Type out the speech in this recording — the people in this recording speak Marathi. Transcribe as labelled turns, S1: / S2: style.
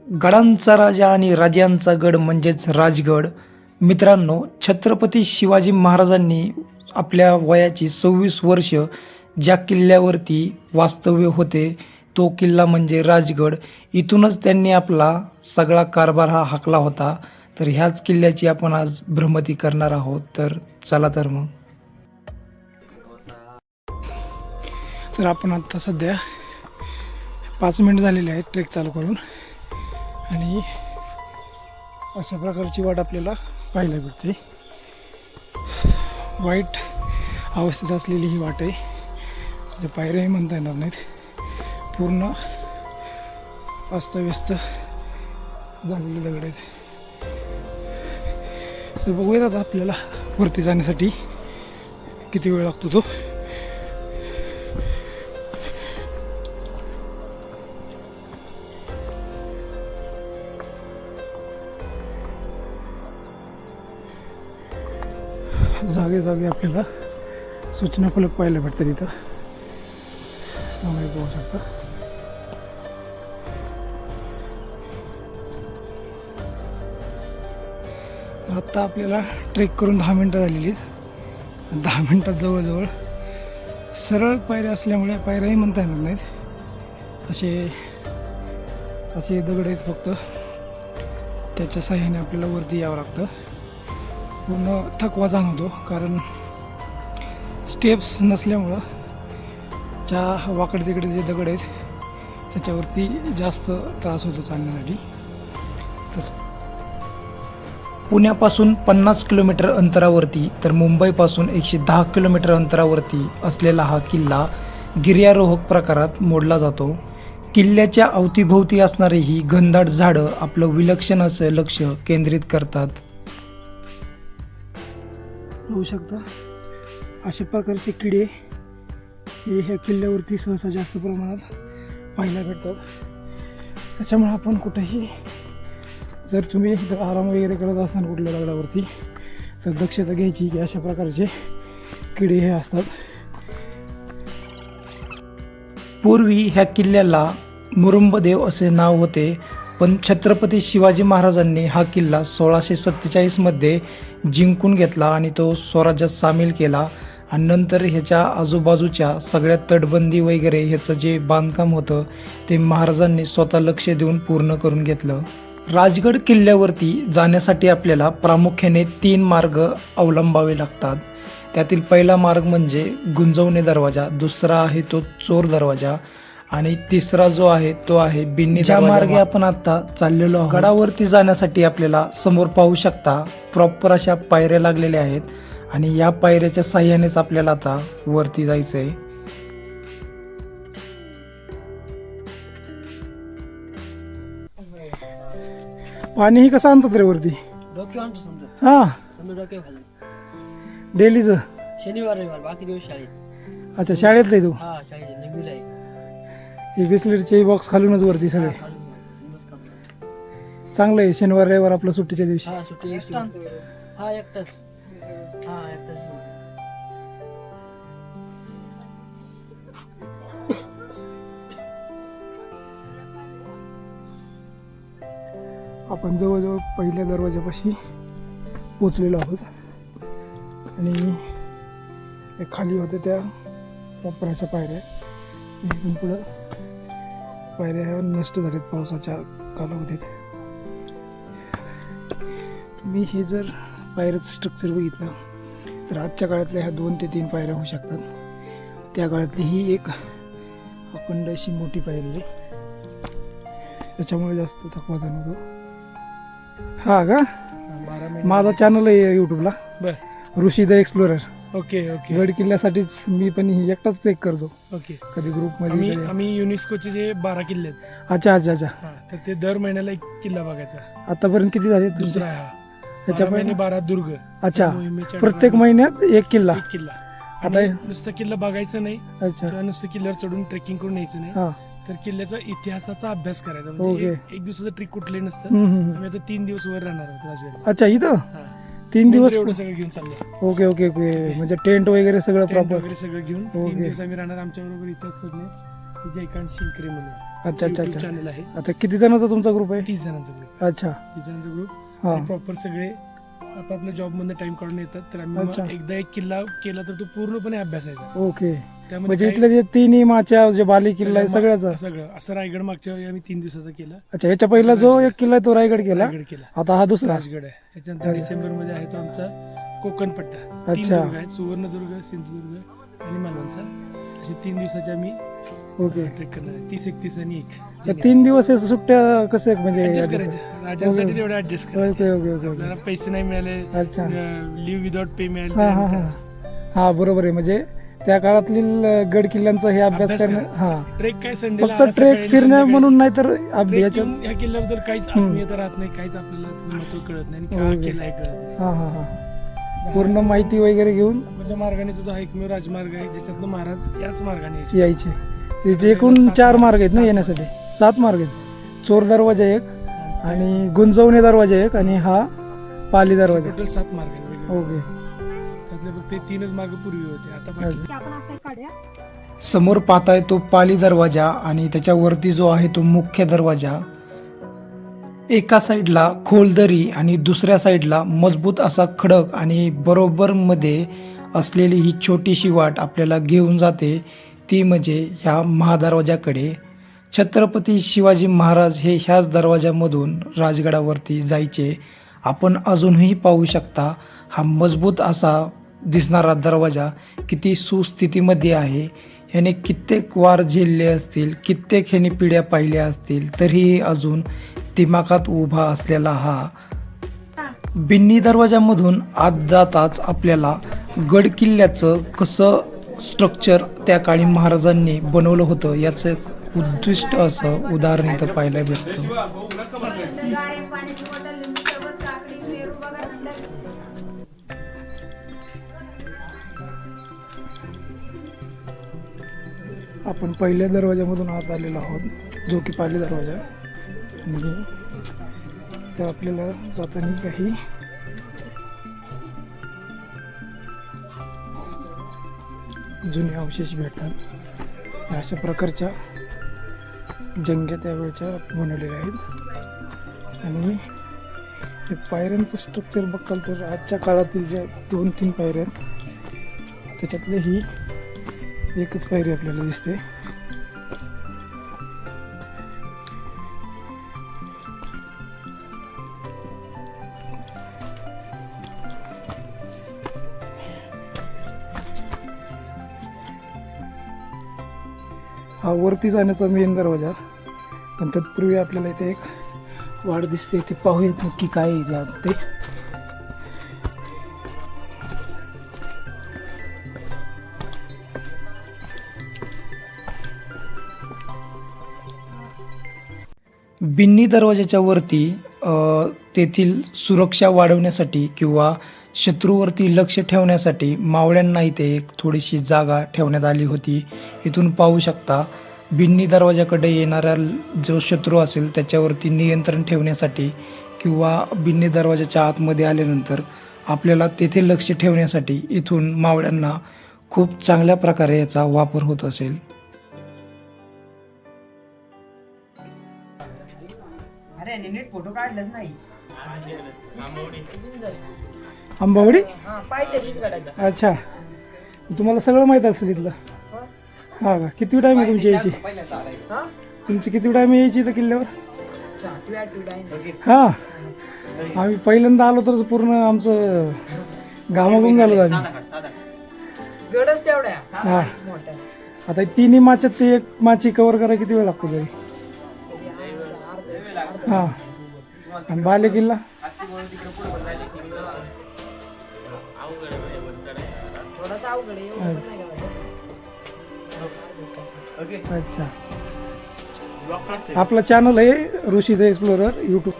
S1: गडांचा राजा आणि राजांचा गड म्हणजेच राजगड. मित्रांनो, छत्रपती शिवाजी महाराजांनी आपल्या वयाची 26 वर्ष ज्या किल्ल्यावरती वास्तव्य होते तो किल्ला म्हणजे राजगड. इथूनच त्यांनी आपला सगळा कारभार हा हाकला होता. तर ह्याच किल्ल्याची आपण आज भ्रमंती करणार आहोत. तर चला तर मग. तर आपण आता सध्या 5 मिनिट झालेले आहेत ट्रेक चालू करून आणि अशा प्रकारची वाट आपल्याला पाहायला भेटते. वाईट अवस्थेत असलेली ही वाट आहे. जे पायऱ्याही म्हणता येणार नाहीत, पूर्ण अस्तव्यस्त झालेले दगड आहेत. तर बघूयात आता आपल्याला वरती जाण्यासाठी किती वेळ लागतो तो. जागे जागे आपल्याला सूचना फलक पाहायला भेटतात इथं, समोर पाहू शकता. आता आपल्याला ट्रेक करून 10 मिनटं झालेली. 10 मिनटात जवळजवळ सरळ पायऱ्या असल्यामुळे पायऱ्याही म्हणता येणार नाहीत, असे दगड आहेत फक्त. त्याच्या साह्याने आपल्याला वरती यावं लागतं. पूर्ण थकवा जाणवतो, कारण स्टेप्स नसल्यामुळं ज्या वाकडे तिकडे जे दगड आहेत त्याच्यावरती जास्त त्रास होतो चालण्यासाठी. तर पुण्यापासून 50 किलोमीटर अंतरावरती तर मुंबईपासून 110 किलोमीटर अंतरावरती असलेला हा किल्ला गिर्यारोहक प्रकारात मोडला जातो. किल्ल्याच्या अवतीभोवती असणारी ही घनदाट झाडं आपलं विलक्षण असं लक्ष केंद्रित करतात. होऊ शकता अशा प्रकारचे किडे हे ह्या किल्ल्यावरती सहसा जास्त प्रमाणात पाहायला भेटतात. त्याच्यामुळे आपण कुठेही जर तुम्ही आराम वगैरे करत असताना कुठल्या दगडावरती तर दक्षता घ्यायची की अशा प्रकारचे किडे हे असतात. पूर्वी ह्या किल्ल्याला मुरुंबदेव असे नाव होते, पण छत्रपती शिवाजी महाराजांनी हा किल्ला 1647 मध्ये जिंकून घेतला आणि तो स्वराज्यात सामील केला. आणि नंतर ह्याच्या आजूबाजूच्या सगळ्या तटबंदी वगैरे ह्याचं जे बांधकाम होतं ते महाराजांनी स्वतः लक्ष देऊन पूर्ण करून घेतलं. राजगड किल्ल्यावरती जाण्यासाठी आपल्याला प्रामुख्याने 3 मार्ग अवलंबावे लागतात. त्यातील पहिला मार्ग म्हणजे गुंजवणे दरवाजा, दुसरा आहे तो चोर दरवाजा आणि तिसरा जो आहे तो आहे बिन्नी दरवाजा. मार्गे आपण आता चाललेलो आहोत. गडावरती जाण्यासाठी आपल्याला समोर पाहू शकता प्रॉपर अशा पायऱ्या लागलेल्या आहेत आणि या पायऱ्याच्या साह्यानेच आपल्याला आता वरती जायचंय. पाणी ही कसं आणतात रे वरती?
S2: डोके आणतो समजा.
S1: हा,
S2: समजा डोके घालून
S1: डेलीच
S2: शनिवार रविवार बाकी दिवस शाळेत.
S1: अच्छा, शाळेतलं आहे तू?
S2: हा शाळेत नववीला आहे.
S1: हे बिस्लरीचे बॉक्स खालूनच वरती सगळे. चांगलं आहे. शनिवार रविवार आपलं सुट्टीच्या दिवशी.
S2: हा सुट्टी हा एकटाच. हा एकटाच.
S1: आपण जवळजवळ पहिल्या दरवाजापाशी पोचलेलो आहोत आणि खाली होत्या त्या प्रॉपर अशा पायऱ्या. इथून पुढं पायऱ्या ह्या नष्ट झाल्यात पावसाच्या कालावधीत. तुम्ही हे जर पायऱ्याचं स्ट्रक्चर बघितलं तर आजच्या काळातल्या ह्या 2 ते 3 पायऱ्या होऊ शकतात. त्या काळातली ही एक अखंड अशी मोठी पायरी आहे, त्याच्यामुळे जास्त थकवा जाणवतो. हा का? माझा चॅनल आहे यूट्यूबला, ऋषी द एक्सप्लोरर.
S3: Okay okay.
S1: गड किल्ल्यासाठीच मी पण एकटाच ट्रेक करतो.
S3: ओके.
S1: कधी ग्रुप मध्ये.
S3: आम्ही युनेस्कोचे जे 12 किल्ले आहेत.
S1: अच्छा अच्छा अच्छा.
S3: तर ते दर महिन्याला एक किल्ला बघायचा.
S1: आतापर्यंत किती झाले?
S3: दुसरा आहे हा.
S1: त्याच्यामध्ये
S3: 12 दुर्ग.
S1: अच्छा,
S3: मोहिमेच्या
S1: प्रत्येक महिन्यात एक किल्ला.
S3: एक किल्ला.
S1: आता
S3: नुसतं किल्ला बघायचं नाही
S1: अच्छा
S3: किंवा नुसतं किल्ल्यावर चढून ट्रेकिंग करून यायचं नाही,
S1: हा
S3: तर किल्ल्याचा इतिहासाचा अभ्यास करायचा. म्हणजे
S1: ओके.
S3: एक दिवसाचं ट्रिक कुठलंही नसतं.
S1: हम्म.
S3: आम्ही आता 3 दिवस वर राहणार आहोत राजगडला.
S1: अच्छा, इथं
S3: हा.
S1: 3 दिवस.
S3: एवढं सगळं घेऊन चाललं.
S1: Okay okay okay. म्हणजे टेंट वगैरे सगळं
S3: टेंट
S1: प्रॉपर.
S3: वगैरे सगळं घेऊन
S1: ओके.
S3: 3 दिवस आम्ही राहणार. आमच्या बरोबर इतिहास तज्ञ जयकांत शिंकरे म्हणून
S1: अच्छा अच्छा अच्छा.
S3: चॅनल आहे.
S1: आता किती जणांचा तुमचा ग्रुप आहे?
S3: 30 जणांचा ग्रुप.
S1: अच्छा
S3: 30 जणांचा ग्रुप.
S1: हा
S3: प्रॉपर सगळे आपापल्या जॉब मधून टाइम काढून येतात. तर आम्ही
S1: अच्छा.
S3: मग एकदा एक किल्ला केला तर तो पूर्णपणे अभ्यासायचा.
S1: ओके.
S3: त्यामध्ये
S1: म्हणजे
S3: काही-
S1: इथले जे तिन्ही माच्या जे बाली किल्ला आहे सगळ्याचा.
S3: सगळं असं रायगड मागच्या वेळी आम्ही 3 दिवसाचा केला.
S1: अच्छा ह्याच्या पहिला जो
S3: राजगड.
S1: एक किल्ला आहे तो रायगड केला.
S3: रायगड केला.
S1: आता हा दुसरा.
S3: राजगड आहे. त्याच्यानंतर डिसेंबर मध्ये आहे तो आमचा कोकण पट्टा. 3
S1: अच्छा.
S3: दुर्ग आहेत, सुवर्णदुर्ग, सिंधुदुर्ग आणि मालवणचा. असे 3 दिवसाचे आम्ही
S1: ओके.
S3: ट्रेक करणार आहे. 30, 31 आणि 1.
S1: तर 3 दिवस हे सुट्ट्या कसे म्हणजे
S3: ऍडजस्ट करायचे राजांसाठी तेवढं ऍडजस्ट करायचं.
S1: ओके ओके ओके
S3: आपल्याला
S1: ओके.
S3: पैसे नाही मिळाले,
S1: अच्छा.
S3: लिव्ह विदाउट पे मिळाले
S1: हा, हा, हा. हा बरोबर आहे. म्हणजे त्या काळातील गड किल्ल्यांचा हे अभ्यास
S3: अभ्यास
S1: करणं.
S3: करा.
S1: हा
S3: ट्रेक काय संडे
S1: फक्त ट्रेक फिरण्या म्हणून नाही तर याच्यात.
S3: ह्या किल्ल्याबद्दल काहीच आत्मीयता राहत नाही, काहीच आपल्याला त्याचं महत्व कळत नाही आणि का
S1: ओके.
S3: केलं हे कळत नाही.
S1: हा हा हा पूर्ण माहिती वगैरे घेऊन
S3: म्हणजे मार्गाने तुझा हा एकमेव राजमार्ग आहे ज्याच्यातनं महाराज याच मार्गाने यायचे.
S1: यायचे. तिथे एकूण 4 मार्ग आहेत ना येण्यासाठी. 7 मार्ग आहेत. चोर दरवाजा एक आणि गुंजवणे दरवाजा एक आणि हा पाली दरवाजा.
S3: टोटल 7 मार्ग आहेत वेगवेगळे.
S1: ओके.
S3: त्यातले फक्त 3च मार्ग पूर्वी होते. आता बाकी
S1: समोर पाहताय तो पाली दरवाजा आणि त्याच्यावरती जो आहे तो मुख्य दरवाजा. एका साईडला खोलदरी आणि दुसऱ्या साईडला मजबूत असा खडक आणि बरोबर मध्ये असलेली ही छोटीशी वाट आपल्याला घेऊन जाते ती म्हणजे ह्या महादरवाजाकडे. छत्रपती शिवाजी महाराज हे ह्याच दरवाजामधून राजगडावरती जायचे. आपण अजूनही पाहू शकता हा मजबूत असा दिसणारा दरवाजा किती सुस्थितीमध्ये आहे. ह्याने कित्येक वार झेलले असतील, कित्येक ह्याने पिढ्या पाहिल्या असतील, तरीही अजून दिमागात उभा असलेला हा बिन्नी दरवाजामधून आत जाताच आपल्याला गड किल्ल्याचं कसं स्ट्रक्चर त्या काळी महाराजांनी बनवलं होतं याचं उद्दिष्ट असं उदाहरण इथं पाहायला भेटतं. आपण पहिल्या दरवाजामधून आत आलेलो आहोत जो की पाली दरवाजा आणि त्या आपल्याला जाताना काही जुने अवशेष भेटतात. अशा प्रकारच्या जंग्या त्यावेळच्या बनवलेल्या आहेत आणि हे पायऱ्यांचं स्ट्रक्चर बघाल तर आजच्या काळातील ज्या 2-3 पायऱ्या आहेत त्याच्यातले ही एकच पायरी आपल्याला दिसते. हा वरती जाण्याचा मेन दरवाजा. पण तत्पूर्वी आपल्याला इथे एक वाट दिसते ते पाहूयात नक्की काय आहे त्यात ते. बिन्नी दरवाजाच्या वरती तेथील सुरक्षा वाढवण्यासाठी किंवा शत्रूवरती लक्ष ठेवण्यासाठी मावळ्यांना इथे एक थोडीशी जागा ठेवण्यात आली होती. इथून पाहू शकता बिन्नी दरवाजाकडे येणारा जो शत्रू असेल त्याच्यावरती नियंत्रण ठेवण्यासाठी किंवा बिन्नी दरवाजाच्या आतमध्ये आल्यानंतर आपल्याला तेथे लक्ष ठेवण्यासाठी इथून मावळ्यांना खूप चांगल्या प्रकारे याचा वापर होत असेल.
S2: अरे नीट फोटो काढलाच नाही.
S1: आंबावडी.
S2: पाय तशीच काढायचा.
S1: अच्छा तुम्हाला सगळं माहीत असेल तिथलं. हा का किती टाईम आहे तुमची यायची? तुमची किती टाईम यायची तर किल्ल्यावर? हा आम्ही पहिल्यांदा आलो तर पूर्ण आमचं घामाघूम झालं झालं.
S2: गडच तेवढ्या
S1: हा
S2: मोठ्या.
S1: आता 3 माच्यात ते एक माची कव्हर करायला किती वेळ लागतो तरी? हा आणि बाले किल्ला
S2: थोडासा अवघड आहे, एवढं पण नाही गावाला.
S1: अच्छा. आपला चॅनल आहे ऋषी द एक्सप्लोरर YouTube.